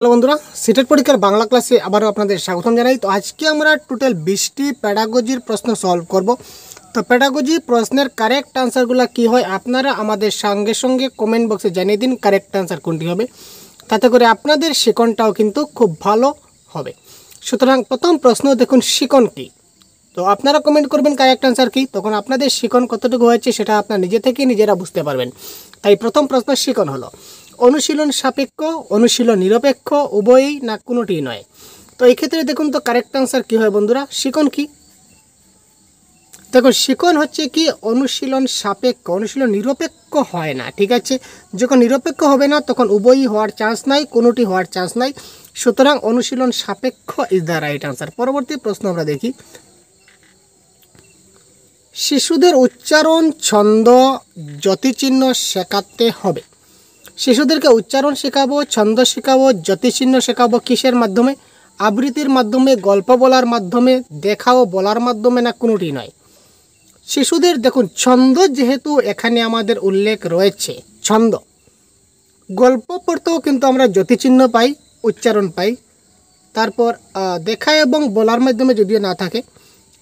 Hello বন্ধুরা, CTET পরীক্ষার বাংলা ক্লাসে আবারও আপনাদের স্বাগতম জানাই। তো আজকে আমরা টোটাল 20টি প্যাডাগজির প্রশ্ন সলভ করব। তো প্যাডাগজি প্রশ্নের কারেক্ট আনসারগুলো কি হয় আপনারা আমাদের সঙ্গে সঙ্গে কমেন্ট বক্সে জানিয়ে দিন কারেক্ট আনসার কোনটি হবে, তাতে করে আপনাদের শিকনটাও কিন্তু খুব ভালো হবে। সুতরাং প্রথম প্রশ্ন দেখুন, শিকন কি? তো আপনারা কমেন্ট করবেন কারেক্ট আনসার কি, তখন আপনাদের শিকন কতটুকু হয়েছে সেটা আপনারা নিজে থেকে নিজেরা বুঝতে পারবেন। তাই প্রথম প্রশ্ন শিকন হলো অনুশীলন সাপেক্ষ, অনুশীলন নিরপেক্ষ, উভয়ই না কোনোটি নয়। তো এই ক্ষেত্রে দেখুন তো কারেক্ট আনসার কি হয় বন্ধুরা, শিকন কি? দেখুন শিকন হচ্ছে কি অনুশীলন সাপেক্ষ, অনুশীলন নিরপেক্ষ হয় না। ঠিক আছে, যখন নিরপেক্ষ হবে না তখন উভয়ই হওয়ার চান্স নাই, কোনোটি হওয়ার চান্স নাই। সুতরাং অনুশীলন সাপেক্ষ ইজ দ্য রাইট আনসার। পরবর্তী প্রশ্ন আমরা দেখি, শিশুদের উচ্চারণ, ছন্দ, যতিচিহ্ন শেখাতে হবে। শিশুদেরকে উচ্চারণ শেখাবো, ছন্দ শেখাবো, যতিচিহ্ন শেখাবো কিসের মাধ্যমে? আবৃত্তির মাধ্যমে, গল্প বলার মাধ্যমে, দেখা ও বলার মাধ্যমে, না কোনোটি নয়। শিশুদের দেখুন ছন্দ যেহেতু এখানে আমাদের উল্লেখ রয়েছে, ছন্দ, গল্প পড়তেও কিন্তু আমরা যতিচিহ্ন পাই, উচ্চারণ পাই। তারপর দেখা এবং বলার মাধ্যমে যদিও না থাকে,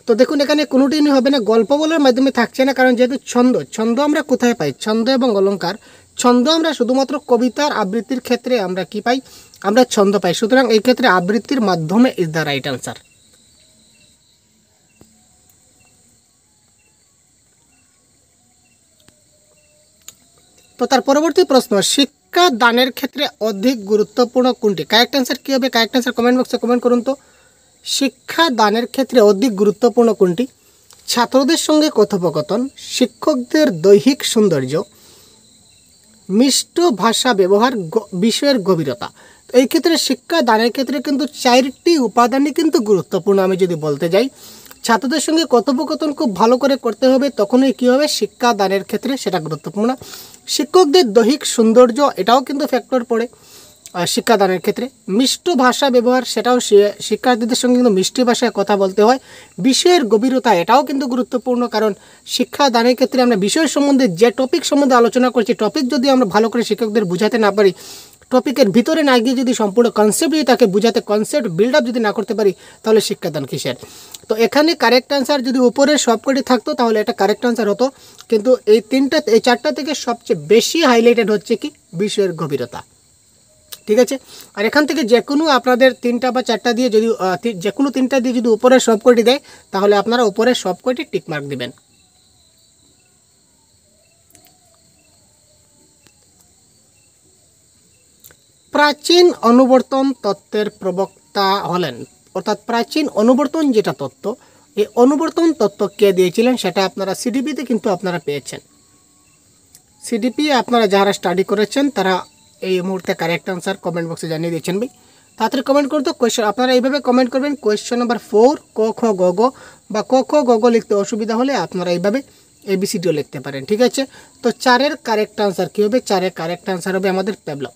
তো দেখুন এখানে কোনোটি হবে না, গল্প বলার মাধ্যমে থাকছে না, কারণ যেহেতু ছন্দ, ছন্দ আমরা কোথায় পাই? ছন্দ এবং অলঙ্কার। ছন্দ আমরা শুধুমাত্র কবিতার আবৃত্তির ক্ষেত্রে আমরা কি পাই? আমরা ছন্দ পাই। সুতরাং এই ক্ষেত্রে আবৃত্তির মাধ্যমে ইজ দ্য রাইট আনসার। তো তার পরবর্তী প্রশ্ন, শিক্ষা দানের ক্ষেত্রে অধিক গুরুত্বপূর্ণ কোনটি? কারেক্ট আনসার কী হবে? কারেক্ট আনসার কমেন্ট বক্সে কমেন্ট করুন তো। শিক্ষা দানের ক্ষেত্রে অধিক গুরুত্বপূর্ণ কোনটি? ছাত্রদের সঙ্গে কথোপকথন, শিক্ষকদের দৈহিক সৌন্দর্য, মিষ্ট ভাষা ব্যবহার, বিষয়ের গভীরতা। তো এই ক্ষেত্রে শিক্ষা দানের ক্ষেত্রে কিন্তু 4টি উপাদানই কিন্তু গুরুত্বপূর্ণ। আমি যদি বলতে যাই, ছাত্রদের সঙ্গে কথোপকথন খুব ভালো করে করতে হবে, তখনই কী হবে? শিক্ষা দানের ক্ষেত্রে সেটা গুরুত্বপূর্ণ। শিক্ষকদের দৈহিক সৌন্দর্য, এটাও কিন্তু ফ্যাক্টর পড়ে শিক্ষাদানের ক্ষেত্রে। মিষ্ট ভাষা ব্যবহার, সেটাও শিক্ষার্থীদের সঙ্গে কিন্তু মিষ্টি ভাষায় কথা বলতে হয়। বিষয়ের গভীরতা, এটাও কিন্তু গুরুত্বপূর্ণ, কারণ শিক্ষাদানের ক্ষেত্রে আমরা বিষয় সম্বন্ধে যে টপিক সম্বন্ধে আলোচনা করছি, টপিক যদি আমরা ভালো করে শিক্ষকদের বোঝাতে না পারি, টপিকের ভিতরে না গিয়ে যদি সম্পূর্ণ কনসেপ্ট যদি তাকে বোঝাতে, কনসেপ্ট বিল্ড আপ যদি না করতে পারি, তাহলে শিক্ষাদান কিসের? তো এখানে কারেক্ট আনসার যদি উপরে সবকটি থাকতো তাহলে এটা কারেক্ট আনসার হতো, কিন্তু এই 4টা থেকে সবচেয়ে বেশি হাইলাইটেড হচ্ছে কি? বিষয়ের গভীরতা। ঠিক আছে, আর এখান থেকে যে কোনো আপনাদের 3টা বা 4টা দিয়ে যদি যে কোনো 3টা দিয়ে যদি উপরে সবকটি দেয়, তাহলে আপনারা উপরে সবকটি টিকমার্ক দিবেন। প্রাচীন অনুবর্তন তত্ত্বের প্রবক্তা হলেন, অর্থাৎ প্রাচীন অনুবর্তন যেটা তত্ত্ব, এই অনুবর্তন তত্ত্ব কে দিয়েছিলেন সেটা আপনারা সিডিপিতে কিন্তু আপনারা পেয়েছেন। সিডিপি আপনারা যারা স্টাডি করেছেন তারা এই মুহূর্তে কারেক্ট আনসার কমেন্ট বক্সে জানিয়ে দিয়েছেন ভাই। তাড়াতাড়ি কমেন্ট করতে কোয়েশ্চেন আপনারা এইভাবে কমেন্ট করবেন, কোয়েশ্চেন নাম্বার 4 ক খ গ গ, বা ক খ গ গ লিখতে অসুবিধা হলে আপনারা এইভাবে ABCDও লিখতে পারেন। ঠিক আছে, তো 4-এর কারেক্ট আনসার কী হবে? 4-এর কারেক্ট আনসার হবে আমাদের পেভলভ।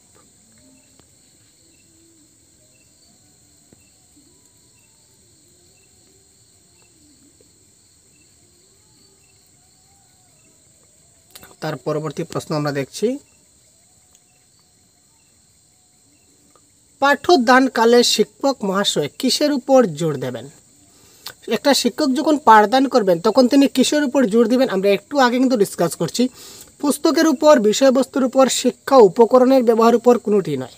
তার পরবর্তী প্রশ্ন আমরা দেখছি, পাঠদানকালে শিক্ষক মহাশয় কিসের উপর জোর দেবেন? একটা শিক্ষক যখন পাঠদান করবেন তখন তিনি কিসের উপর জোর দিবেন? আমরা একটু আগে কিন্তু ডিসকাস করছি, পুস্তকের উপর, বিষয়বস্তুর উপর, শিক্ষা উপকরণের ব্যবহার উপর, কোনোটি নয়।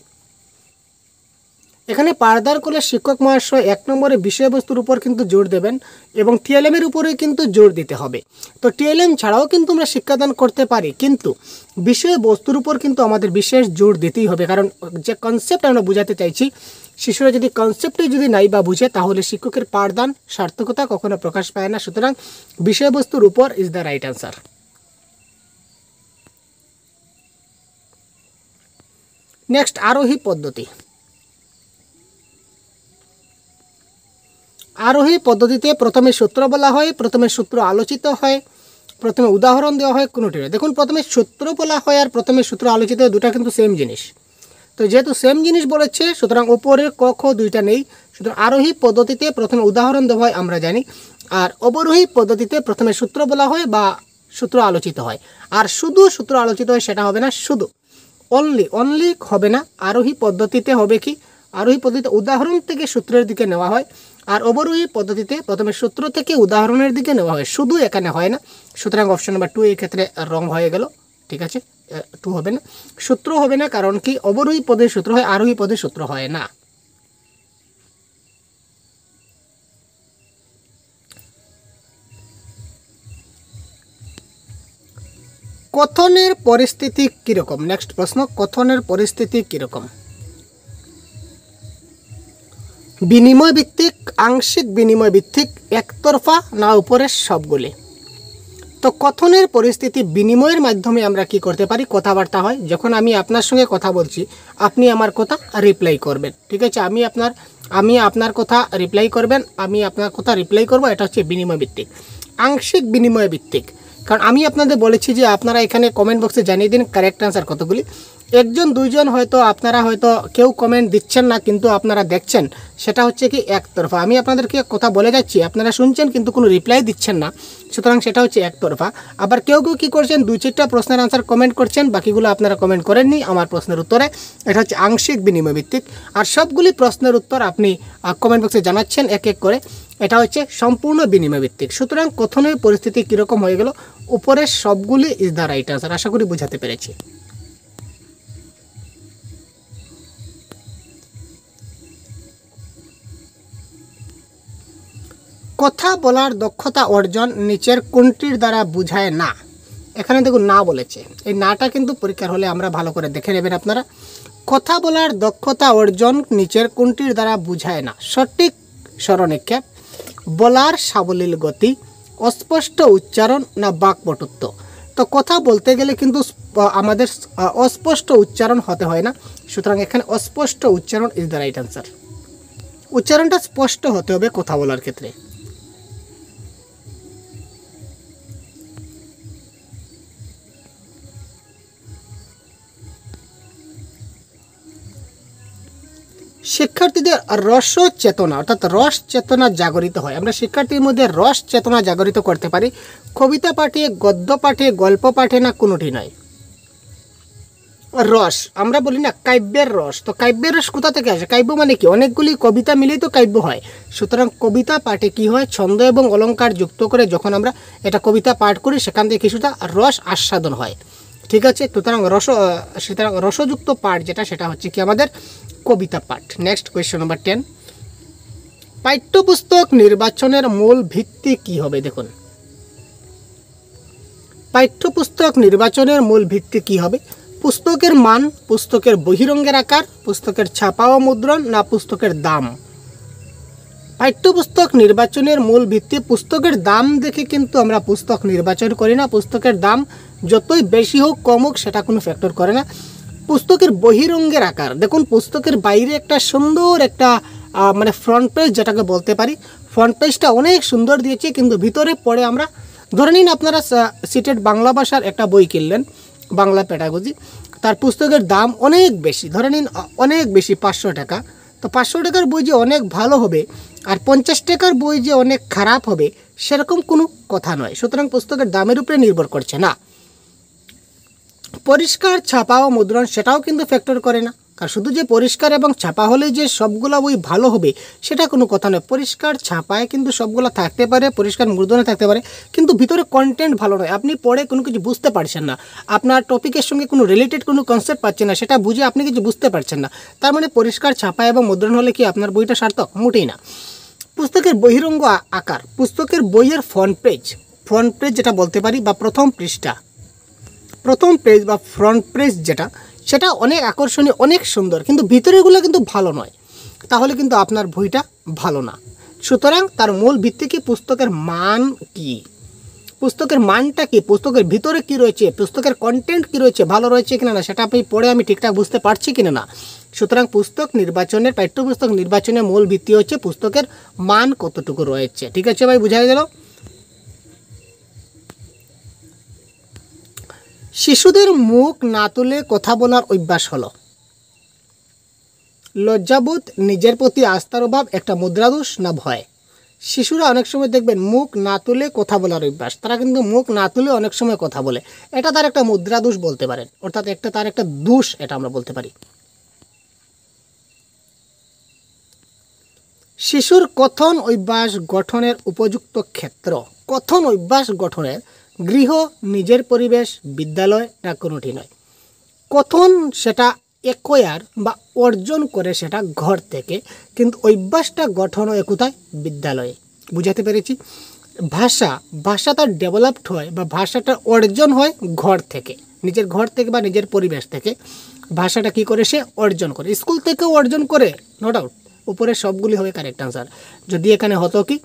এখানে পাঠদান করলে শিক্ষক মহাশয় 1 নম্বরে বিষয়বস্তুর উপর কিন্তু জোর দেবেন, এবং TLM-এর উপরেই কিন্তু জোর দিতে হবে। তো TLM ছাড়াও কিন্তু আমরা শিক্ষাদান করতে পারি, কিন্তু বিষয়বস্তুর উপর কিন্তু আমাদের বিশেষ জোর দিতেই হবে, কারণ যে কনসেপ্ট আমরা বোঝাতে চাইছি, শিশুরা যদি কনসেপ্টে যদি নাই বা বুঝে, তাহলে শিক্ষকের পাঠদান সার্থকতা কখনো প্রকাশ পায় না। সুতরাং বিষয়বস্তুর উপর is the right answer. Next, আরোহী পদ্ধতি। আরোহী পদ্ধতিতে প্রথমে সূত্র বলা হয়, প্রথমে সূত্র আলোচিত হয়, প্রথমে উদাহরণ দেওয়া হয়, কোনোটি নয়। দেখুন প্রথমে সূত্র বলা হয় আর প্রথমে সূত্র আলোচিত হয়, দুটা কিন্তু সেম জিনিস। তো যেহেতু সেম জিনিস বলেছে, সুতরাং উপরের ক খ দুইটা নেই। সুতরাং আরোহী পদ্ধতিতে প্রথমে উদাহরণ দেওয়া হয় আমরা জানি, আর অবরোহী পদ্ধতিতে প্রথমে সূত্র বলা হয় বা সূত্র আলোচিত হয়। আর শুধু সূত্র আলোচিত হয় সেটা হবে না, শুধু অনলি হবে না। আরোহী পদ্ধতিতে হবে কি? আরোহী পদ্ধতিতে উদাহরণ থেকে সূত্রের দিকে নেওয়া হয়, আর অবরোহী পদ্ধতিতে প্রথমে সূত্র থেকে উদাহরণের দিকে নেওয়া হয়, শুধু এখানে হয় না। সুতরাং অপশন নাম্বার 2 এই ক্ষেত্রে রং হয়ে গেল, ঠিক আছে, 2 হবে না, সূত্র হবে না, কারণ কি অবরোহী পদের সূত্র হয়, আরোহী পদের সূত্র হয় না। কথনের পরিস্থিতি কীরকম? নেক্সট প্রশ্ন, কথনের পরিস্থিতি কীরকম? বিনিময় ভিত্তিক, আংশিক বিনিময় ভিত্তিক, একতরফা, না উপরের সবগুলি? তো কথনের পরিস্থিতি বিনিময়ের মাধ্যমে আমরা কি করতে পারি? কথাবার্তা হয়, যখন আমি আপনার সঙ্গে কথা বলছি আপনি আমার কথা রিপ্লাই করবেন, ঠিক আছে, আমি আপনার কথা রিপ্লাই করবেন, আমি আপনার কথা রিপ্লাই করব, এটা হচ্ছে বিনিময় ভিত্তিক। আংশিক বিনিময় ভিত্তিক, কারণ আমি আপনাদের বলেছি যে আপনারা এখানে কমেন্ট বক্সে জানিয়ে দিন কারেক্ট আনসার কতগুলি। একজন দুইজন হয়তো আপনারা হয়তো কেউ কমেন্ট দিচ্ছেন না, কিন্তু আপনারা দেখছেন, সেটা হচ্ছে কি একতরফা। আমি আপনাদেরকে কথা বলে যাচ্ছি, আপনারা শুনছেন কিন্তু কোনো রিপ্লাই দিচ্ছেন না, সুতরাং সেটা হচ্ছে একতরফা। আবার কেউ কেউ কী করছেন, 2-4টা প্রশ্নের আনসার কমেন্ট করছেন, বাকিগুলো আপনারা কমেন্ট করেননি আমার প্রশ্নের উত্তরে, এটা হচ্ছে আংশিক বিনিময় ভিত্তিক। আর সবগুলি প্রশ্নের উত্তর আপনি কমেন্ট বক্সে জানাচ্ছেন এক এক করে, এটা হচ্ছে সম্পূর্ণ বিনিময় ভিত্তিক। সুতরাং কথনের পরিস্থিতি কীরকম হয়ে গেল? উপরের সবগুলি ইজ দ্য রাইট আনসার। আশা করি বোঝাতে পেরেছি। কথা বলার দক্ষতা অর্জন নিচের কোনটির দ্বারা বোঝায় না? এখানে দেখুন না বলেছে, এই নাটা কিন্তু পরীক্ষার হলে আমরা ভালো করে দেখে নেবেন আপনারা। কথা বলার দক্ষতা অর্জন নিচের কোনটির দ্বারা বোঝায় না? সঠিক স্মরণিক্ষেপ, বলার সাবলীল গতি, অস্পষ্ট উচ্চারণ, না বাকপটুত্ব? তো কথা বলতে গেলে কিন্তু আমাদের অস্পষ্ট উচ্চারণ হতে হয় না, সুতরাং এখানে অস্পষ্ট উচ্চারণ ইজ দ্য রাইট আনসার। উচ্চারণটা স্পষ্ট হতে হবে কথা বলার ক্ষেত্রে। শিক্ষার্থীদের রস চেতনা অর্থাৎ রস চেতনা জাগরিত হয়। আমরা শিক্ষার্থীর মধ্যে রস চেতনা জাগরিত করতে পারি কবিতা পাঠে, গদ্য পাঠে, গল্প পাঠে, না কোনোটি নয়? রস আমরা বলি না কাব্যের রস, তো কাব্যের রস কোথা থেকে আসে? কাব্য মানে কি? অনেকগুলি কবিতা মিলেই তো কাব্য হয়। সুতরাং কবিতা পাঠে কি হয়, ছন্দ এবং অলঙ্কার যুক্ত করে যখন আমরা এটা কবিতা পাঠ করি সেখান থেকে কিছুটা রস আস্বাদন হয়, ঠিক আছে। সুতরাং রসযুক্ত পাঠ যেটা, সেটা হচ্ছে কি আমাদের কবিতা পাঠ। নেক্সট কোয়েশ্চন নাম্বার 10, পাঠ্যপুস্তক নির্বাচনের মূল ভিত্তি কি হবে? দেখুন, পাঠ্যপুস্তক নির্বাচনের মূল ভিত্তি কি হবে? পুস্তকের মান, পুস্তকের বহিরঙ্গের আকার, পুস্তকের ছাপা ও মুদ্রণ, না পুস্তকের দাম? পাঠ্যপুস্তক নির্বাচনের মূল ভিত্তি পুস্তকের দাম দেখে কিন্তু আমরা পুস্তক নির্বাচন করি না। পুস্তকের দাম যতই বেশি হোক কম হোক সেটা কোনো ফ্যাক্টর করে না। পুস্তকের বহিরঙ্গের আকার, দেখুন পুস্তকের বাইরে একটা সুন্দর একটা মানে ফ্রন্ট পেজ যেটাকে বলতে পারি, ফ্রন্ট পেজটা অনেক সুন্দর দিয়েছে, কিন্তু ভিতরে পড়ে আমরা ধরে নিন আপনারা সিটেড বাংলা ভাষার একটা বই কিনলেন, বাংলা পেডাগজি, তার পুস্তকের দাম অনেক বেশি, ধরে নিন অনেক বেশি 500 টাকা। তো 500 টাকার বই যে অনেক ভালো হবে আর 50 টাকার বই যে অনেক খারাপ হবে সেরকম কোনো কথা নয়। সুতরাং পুস্তকের দামের উপরে নির্ভর করছে না। পরিষ্কার ছাপা ও মুদ্রণ সেটাও কিন্তু ফ্যাক্টর করে না, কারণ শুধু যে পরিষ্কার এবং ছাপা হলে যে সবগুলো বই ভালো হবে সেটা কোনো কথা নয়। পরিষ্কার ছাপায় কিন্তু সবগুলো থাকতে পারে, পরিষ্কার মুদ্রণে থাকতে পারে, কিন্তু ভিতরে কন্টেন্ট ভালো নয়, আপনি পড়ে কোনো কিছু বুঝতে পারছেন না, আপনার টপিকের সঙ্গে কোনো রিলেটেড কোনো কনসেপ্ট পাচ্ছেন না, সেটা বুঝে আপনি কিছু বুঝতে পারছেন না। তার মানে পরিষ্কার ছাপা এবং মুদ্রণ হলে কি আপনার বইটা সার্থক? মোটেই না। পুস্তকের বহিরঙ্গ আকার, পুস্তকের বইয়ের ফ্রন্ট পেজ যেটা বলতে পারি বা প্রথম পেজ বা ফ্রন্ট পেজ যেটা, সেটা অনেক আকর্ষণীয়, অনেক সুন্দর, কিন্তু ভিতরেগুলো কিন্তু ভালো নয়, তাহলে কিন্তু আপনার বইটা ভালো না। সুতরাং তার মূল ভিত্তি কি? পুস্তকের মান কি, পুস্তকের মানটা কি, পুস্তকের ভিতরে কি রয়েছে, পুস্তকের কন্টেন্ট কি রয়েছে, ভালো রয়েছে কিনা না, সেটা আপনি পড়ে আমি ঠিকঠাক বুঝতে পারছি কিনা না। সুতরাং পাঠ্যপুস্তক নির্বাচনের মূল ভিত্তি হচ্ছে পুস্তকের মান কতটুকু রয়েছে, ঠিক আছে ভাই, বোঝা গেল? শিশুদের মুখ না তুলে কথা বলার অভ্যাস হলো লজ্জাবোধ, নিজের প্রতি আস্থার অভাব, একটা মুদ্রাদোষ, না ভয়? শিশুরা অনেক সময় দেখবেন মুখ না তুলে কথা বলার অভ্যাস, তারা কিন্তু মুখ না তুলে অনেক সময় কথা বলে, এটা তার একটা মুদ্রাদোষ বলতে পারেন, অর্থাৎ তার একটা দোষ, এটা আমরা বলতে পারি। শিশুর কথন অভ্যাস গঠনের উপযুক্ত ক্ষেত্র, কথন অভ্যাস গঠনের গৃহ, নিজের পরিবেশ, বিদ্যালয় না কোনোটি নয়। কথন সেটা একয়ার বা অর্জন করে সেটা ঘর থেকে, কিন্তু অভ্যাসটা গঠন হয় কোথায়? বিদ্যালয়ে। বুঝাতে পেরেছি? ভাষা তার ডেভেলপড হয় বা ভাষাটা অর্জন হয় ঘর থেকে, নিজের ঘর থেকে বা নিজের পরিবেশ থেকে ভাষাটা কি করে সে অর্জন করে। স্কুল থেকেও অর্জন করে, নো ডাউট, উপরে সবগুলি হবে কারেক্ট আনসার। যদি এখানে হতো কি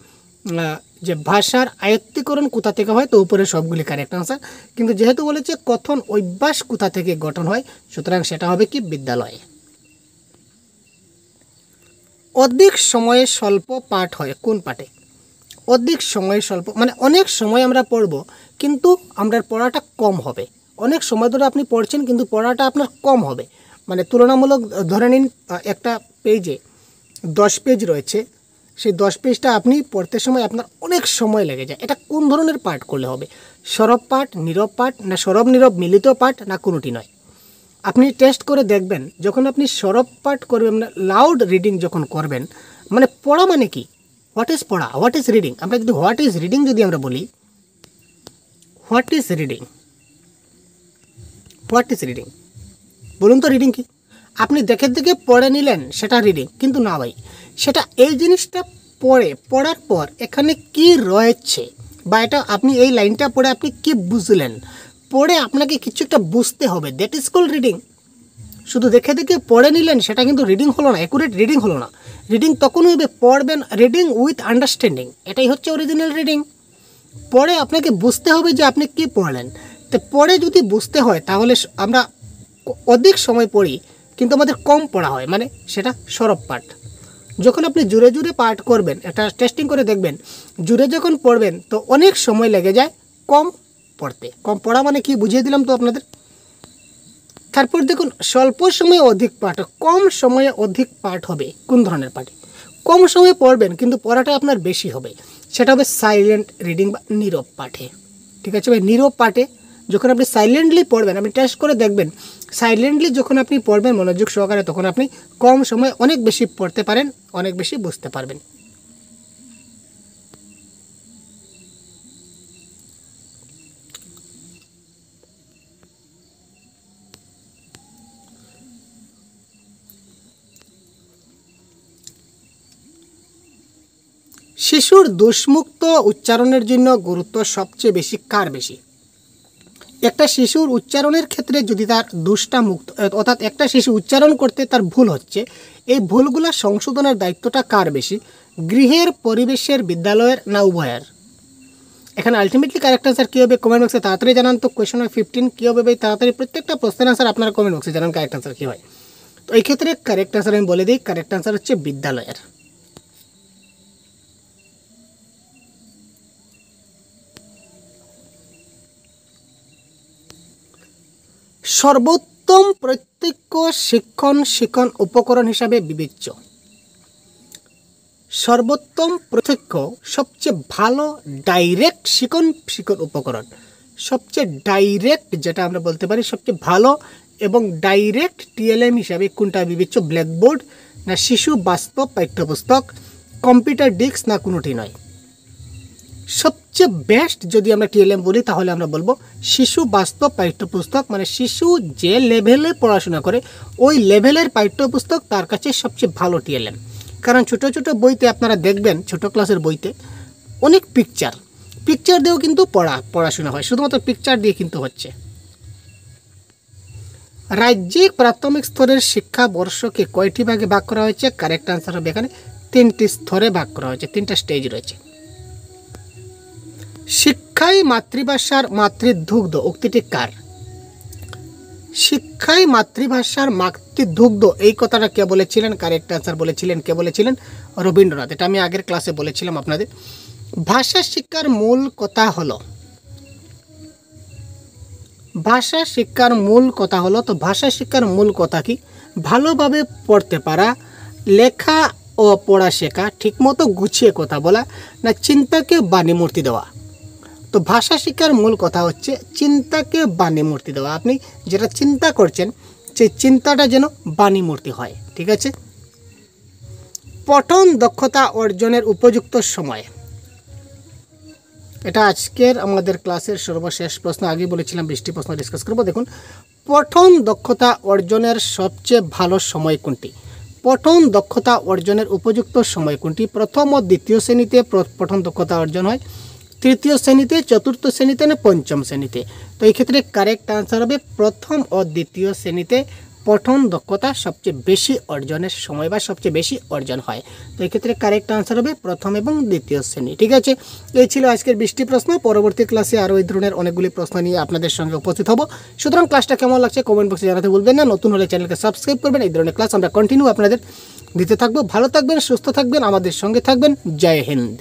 যে ভাষার আয়ত্তীকরণ কোথা থেকে হয়, তো উপরে সবগুলি কারেক্ট আনসার। কিন্তু যেহেতু বলেছে কথন অভ্যাস কোথা থেকে গঠন হয়, সুতরাং সেটা হবে কি? বিদ্যালয়ে। অধিক সময়ে স্বল্প পাঠ হয় কোন পাঠে? অধিক সময় স্বল্প মানে অনেক সময় আমরা পড়ব কিন্তু আমরা পড়াটা কম হবে। অনেক সময় ধরে আপনি পড়ছেন কিন্তু পড়াটা আপনার কম হবে। মানে তুলনামূলক ধরে নিন একটা পেজে 10 পেজ রয়েছে, সেই 10 পেজটা আপনি পড়তে সময় আপনার অনেক সময় লেগে যায়। এটা কোন ধরনের পাঠ করলে হবে? সরব পাঠ, নীরব পাঠ, না সরব নীরব মিলিত পাঠ, না কোনোটি নয়? আপনি টেস্ট করে দেখবেন, যখন আপনি সরব পাঠ করবেন মানে লাউড রিডিং যখন করবেন, মানে পড়া মানে কি? হোয়াট ইজ পড়া? What is reading? আমরা যদি হোয়াট ইজ রিডিং যদি আমরা বলি, what is reading? What is reading বলুন তো, রিডিং কি? আপনি দেখে দেখে পড়ে নিলেন সেটা রিডিং, কিন্তু না ভাই, সেটা এই জিনিসটা পড়ার পর এখানে কি রয়েছে বা এটা আপনি এই লাইনটা পড়ে আপনি কি বুঝলেন, পড়ে আপনাকে কিছু একটা বুঝতে হবে, দ্যাট ইজ কল রিডিং। শুধু দেখে দেখে পড়ে নিলেন সেটা কিন্তু রিডিং হলো না, অ্যাকুরেট রিডিং হলো না। রিডিং তখনই হবে পড়বেন, রিডিং উইথ আন্ডারস্ট্যান্ডিং, এটাই হচ্ছে অরিজিনাল রিডিং। পড়ে আপনাকে বুঝতে হবে যে আপনি কি পড়লেন। তো পড়ে যদি বুঝতে হয় তাহলে আমরা অধিক সময় পড়ি কিন্তু আমাদের কম পড়া হয়, মানে সেটা সরব পাঠ। যখন আপনি জুড়ে জুড়ে পাঠ করবেন, এটা টেস্টিং করে দেখবেন, জুড়ে যখন পড়বেন তো অনেক সময় লেগে যায় কম পড়তে। কম পড়া মানে কি বুঝিয়ে দিলাম তো আপনাদের। তারপর দেখুন, স্বল্প সময়ে অধিক পাঠ, কম সময়ে অধিক পাঠ হবে কোন ধরনের পাঠে? কম সময়ে পড়বেন কিন্তু পড়াটা আপনার বেশি হবে, সেটা হবে সাইলেন্ট রিডিং বা নীরব পাঠে। ঠিক আছে ভাই, নীরব পাঠে যখন আপনি সাইলেন্টলি পড়বেন, আপনি টেস্ট করে দেখবেন, সাইলেন্টলি যখন আপনি পড়বেন মনোযোগ সহকারে, তখন আপনি কম সময়ে অনেক বেশি পড়তে পারেন, অনেক বেশি বুঝতে পারবেন। শিশুর দোষমুক্ত উচ্চারণের জন্য গুরুত্ব সবচেয়ে বেশি কার বেশি? একটা শিশুর উচ্চারণের ক্ষেত্রে যদি তার দোষটা মুক্ত, অর্থাৎ একটা শিশু উচ্চারণ করতে তার ভুল হচ্ছে, এই ভুলগুলো সংশোধনের দায়িত্বটা কার বেশি? গৃহের, পরিবেশের, বিদ্যালয়ের, না উভয়ের? এখানে আলটিমেটলি কারেক্ট আনসার কী হবে কমেন্ট বক্সে তাড়াতাড়ি জানান তো। কোয়েশ্চন নাম্বার 15 কী হবে ভাই? তাড়াতাড়ি প্রত্যেকটা প্রশ্নের আনসার আপনারা কমেন্ট বক্সে জানান কারেক্ট আনসার কী হয়। তো এই ক্ষেত্রে কারেক্ট আনসার আমি বলে দিই, কারেক্ট আনসার হচ্ছে বিদ্যালয়ের। সর্বোত্তম প্রত্যক্ষ শিক্ষণ উপকরণ হিসাবে বিবেচ্য। সর্বোত্তম প্রত্যক্ষ সবচেয়ে ভালো ডাইরেক্ট শিক্ষণ উপকরণ, সবচেয়ে ডাইরেক্ট যেটা আমরা বলতে পারি সবচেয়ে ভালো এবং ডাইরেক্ট টিএলএম হিসাবে কোনটা বিবেচ্য? ব্ল্যাকবোর্ড, না শিশু বাস্তব পাঠ্যপুস্তক, কম্পিউটার ডিস্ক, না কোনোটি নয়? সবচেয়ে বেস্ট যদি আমরা টিএলএম বলি তাহলে আমরা বলবো শিশু বাস্তব পাঠ্যপুস্তক, মানে শিশু যে লেভেলে পড়াশোনা করে ওই লেভেলের পাঠ্যপুস্তক তার কাছে সবচেয়ে ভালো টিএলএম। কারণ ছোটো ছোটো বইতে আপনারা দেখবেন, ছোটো ক্লাসের বইতে অনেক পিকচার দিয়েও কিন্তু পড়াশোনা হয়, শুধুমাত্র পিকচার দিয়ে কিন্তু হচ্ছে। রাজ্যিক প্রাথমিক স্তরের শিক্ষাবর্ষকে কয়টি ভাগে ভাগ করা হয়েছে? কারেক্ট আনসার হবে এখানে 3টি স্তরে ভাগ করা হয়েছে, 3টা স্টেজ রয়েছে। শিক্ষাই মাতৃভাষার মাতৃদুগ্ধ উক্তিটি কার? শিক্ষাই মাতৃভাষার মাতৃদুগ্ধ এই কথাটা কে বলেছিলেন? কারেক্ট আনসার কে বলেছিলেন? রবীন্দ্রনাথ। এটা আমি আগের ক্লাসে বলেছিলাম আপনাদের। ভাষা শিক্ষার মূল কথা হলো, ভাষা শিক্ষার মূল কথা হলো, তো ভাষা শিক্ষার মূল কথা কি? ভালোভাবে পড়তে পারা, লেখা ও পড়া শেখা, ঠিকমতো গুছিয়ে কথা বলা, না চিন্তাকে বাণীমূর্তি দেওয়া? তো ভাষা শিক্ষার মূল কথা হচ্ছে চিন্তাকে বাণীমূর্তি দেওয়া। আপনি যেটা চিন্তা করছেন সেই চিন্তাটা যেন বাণীমূর্তি হয়। ঠিক আছে, পঠন দক্ষতা অর্জনের উপযুক্ত সময়। এটা আজকের আমাদের ক্লাসের সর্বশেষ প্রশ্ন। আগে বলেছিলাম 20টি প্রশ্ন ডিসকাস করব। দেখুন, পঠন দক্ষতা অর্জনের সবচেয়ে ভালো সময় কোনটি? পঠন দক্ষতা অর্জনের উপযুক্ত সময় কোনটি? প্রথম ও দ্বিতীয় শ্রেণীতে পঠন দক্ষতা অর্জন হয়, তৃতীয় শ্রেণীতে, চতুর্থ শ্রেণীতে না পঞ্চম শ্রেণীতে? তো এই ক্ষেত্রে কারেক্ট আনসার হবে প্রথম ও দ্বিতীয় শ্রেণীতে পঠন দক্ষতা সবচেয়ে বেশি অর্জনের সময় বা সবচেয়ে বেশি অর্জন হয়। তো এই ক্ষেত্রে কারেক্ট আনসার হবে প্রথম এবং দ্বিতীয় শ্রেণী। ঠিক আছে, এই ছিল আজকের 20টি প্রশ্ন। পরবর্তী ক্লাসে আরও এই ধরনের অনেকগুলি প্রশ্ন নিয়ে আপনাদের সঙ্গে উপস্থিত হব। সুতরাং ক্লাসটা কেমন লাগছে কমেন্ট বক্সে জানাতে ভুলবেন না। নতুন হলে চ্যানেলকে সাবস্ক্রাইব করবেন। এই ধরনের ক্লাস আমরা কন্টিনিউ আপনাদের দিতে থাকবো। ভালো থাকবেন, সুস্থ থাকবেন, আমাদের সঙ্গে থাকবেন। জয় হিন্দ।